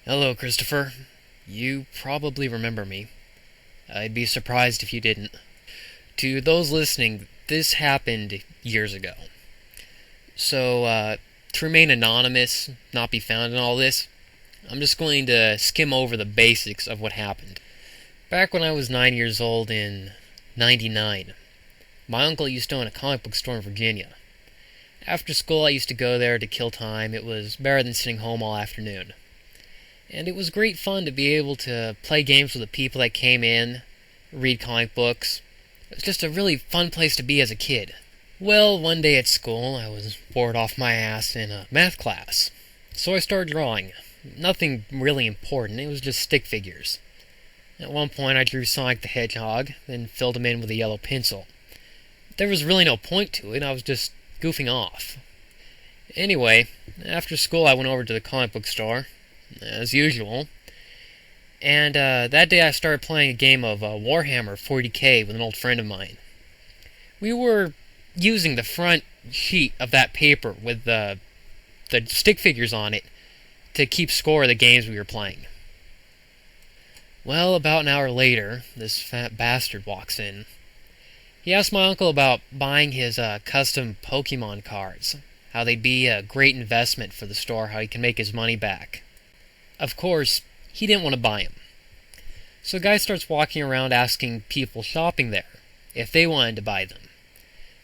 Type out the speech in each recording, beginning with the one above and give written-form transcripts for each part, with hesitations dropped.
Hello, Christopher. You probably remember me. I'd be surprised if you didn't. To those listening, this happened years ago. So, to remain anonymous, not be found in all this, I'm just going to skim over the basics of what happened. Back when I was 9 years old in '99, my uncle used to own a comic book store in Virginia. After school, I used to go there to kill time. It was better than sitting home all afternoon. And it was great fun to be able to play games with the people that came in, read comic books. It was just a really fun place to be as a kid. Well, one day at school, I was bored off my ass in a math class. So I started drawing. Nothing really important, it was just stick figures. At one point I drew Sonic the Hedgehog, then filled him in with a yellow pencil. There was really no point to it, I was just goofing off. Anyway, after school I went over to the comic book store, as usual, and that day I started playing a game of Warhammer 40k with an old friend of mine. We were using the front sheet of that paper with the stick figures on it to keep score of the games we were playing. Well, about an hour later, this fat bastard walks in. He asked my uncle about buying his custom Pokemon cards, how they'd be a great investment for the store, how he can make his money back. Of course, he didn't want to buy them. So the guy starts walking around asking people shopping there if they wanted to buy them.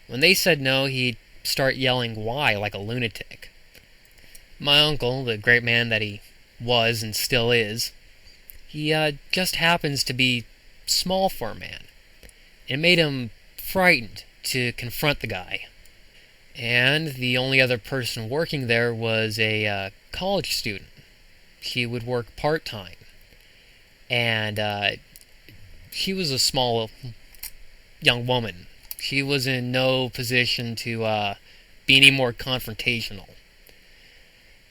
When they said no, he'd start yelling why like a lunatic. My uncle, the great man that he was and still is, he just happens to be small for a man. It made him frightened to confront the guy. And the only other person working there was a college student. She would work part-time. And she was a small young woman. She was in no position to be any more confrontational.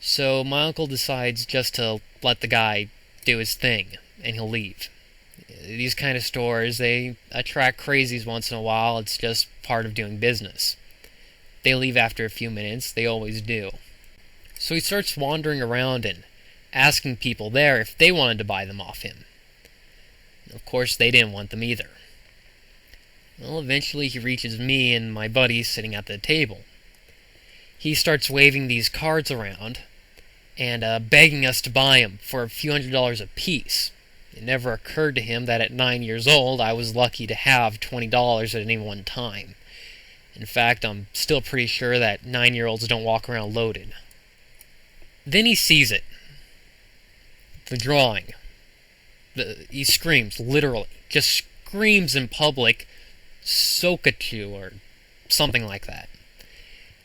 So my uncle decides just to let the guy do his thing, and he'll leave. These kind of stores, they attract crazies once in a while. It's just part of doing business. They leave after a few minutes. They always do. So he starts wandering around and asking people there if they wanted to buy them off him. Of course, they didn't want them either. Well, eventually he reaches me and my buddy sitting at the table. He starts waving these cards around and begging us to buy them for a few $100s a piece. It never occurred to him that at 9 years old I was lucky to have $20 at any one time. In fact, I'm still pretty sure that 9-year-olds don't walk around loaded. Then he sees it. The drawing. He screams, literally. Just screams in public, Sokachu, or something like that.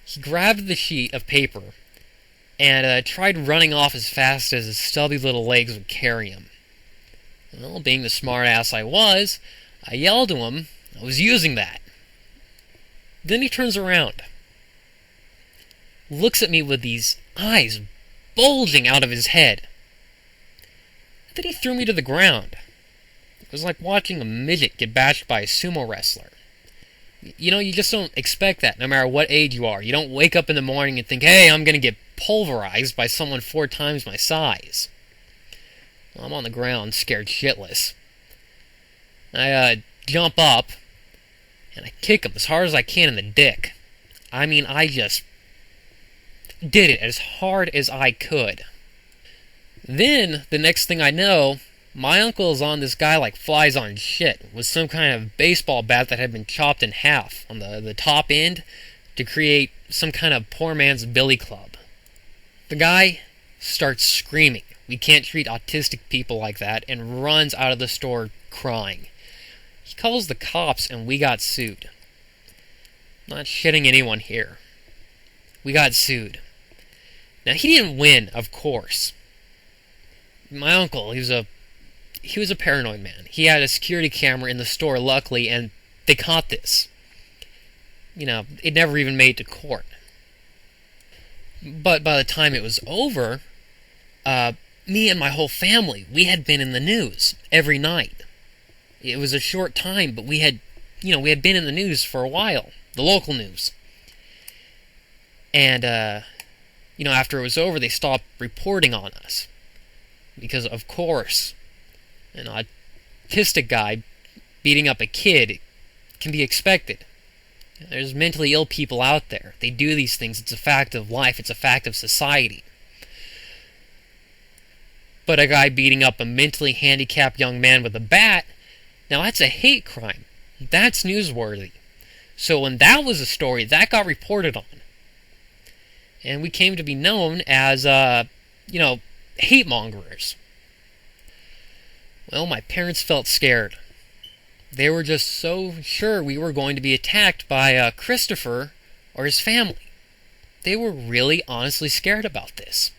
He grabbed the sheet of paper and tried running off as fast as his stubby little legs would carry him. Well, being the smart ass I was, I yelled to him I was using that. Then he turns around, looks at me with these eyes bulging out of his head. Then he threw me to the ground. It was like watching a midget get bashed by a sumo wrestler. You know, you just don't expect that no matter what age you are. You don't wake up in the morning and think, hey, I'm going to get pulverized by someone 4 times my size. Well, I'm on the ground, scared shitless. I jump up, and I kick him as hard as I can in the dick. I mean, I just did it as hard as I could. Then, the next thing I know, my uncle is on this guy like flies on shit, with some kind of baseball bat that had been chopped in half on the top end to create some kind of poor man's billy club. The guy starts screaming, "We can't treat autistic people like that," and runs out of the store crying. He calls the cops and we got sued. Not shitting anyone here. We got sued. Now, he didn't win, of course. My uncle, he was a paranoid man. He had a security camera in the store, luckily, and they caught this. You know, it never even made it to court. But by the time it was over, me and my whole family, we had been in the news every night. It was a short time, but we had been in the news for a while, the local news. And, after it was over, they stopped reporting on us. because, of course, an autistic guy beating up a kid can be expected. There's mentally ill people out there. They do these things. It's a fact of life. It's a fact of society. But a guy beating up a mentally handicapped young man with a bat, now that's a hate crime. That's newsworthy. So when that was a story, that got reported on. And we came to be known as, hate mongers. Well, my parents felt scared. They were just so sure we were going to be attacked by Christopher or his family. They were really honestly scared about this.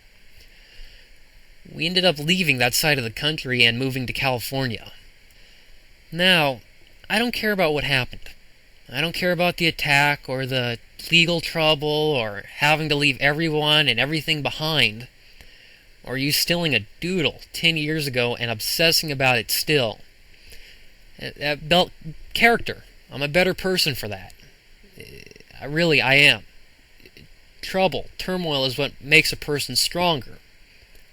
We ended up leaving that side of the country and moving to California. Now, I don't care about what happened. I don't care about the attack or the legal trouble or having to leave everyone and everything behind, or you stealing a doodle 10 years ago and obsessing about it still. That built character. I'm a better person for that. I am. Trouble, turmoil is what makes a person stronger.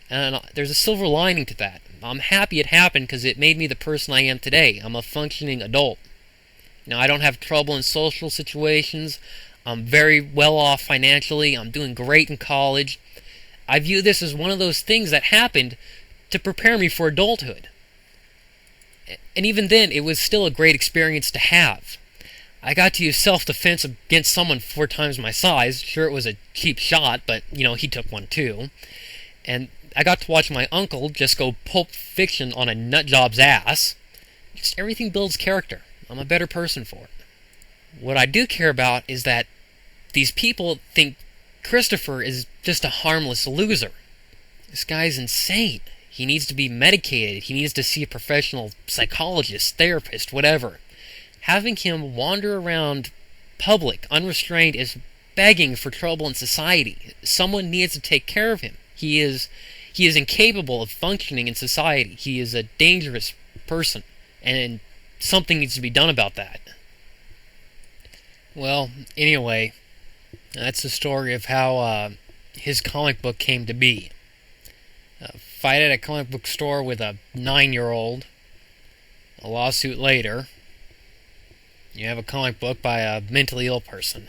And there's a silver lining to that. I'm happy it happened because it made me the person I am today. I'm a functioning adult. Now, I don't have trouble in social situations. I'm very well off financially. I'm doing great in college. I view this as one of those things that happened to prepare me for adulthood. And even then, it was still a great experience to have. I got to use self-defense against someone 4 times my size. Sure, it was a cheap shot, but, he took one too. And I got to watch my uncle just go Pulp Fiction on a nutjob's ass. Just everything builds character. I'm a better person for it. What I do care about is that these people think Christopher is just a harmless loser. This guy's insane. He needs to be medicated. He needs to see a professional psychologist, therapist, whatever. Having him wander around public, unrestrained, is begging for trouble in society. Someone needs to take care of him. He is incapable of functioning in society. He is a dangerous person, and something needs to be done about that. Well, anyway, that's the story of how his comic book came to be. Fight at a comic book store with a 9-year-old. A lawsuit later. You have a comic book by a mentally ill person.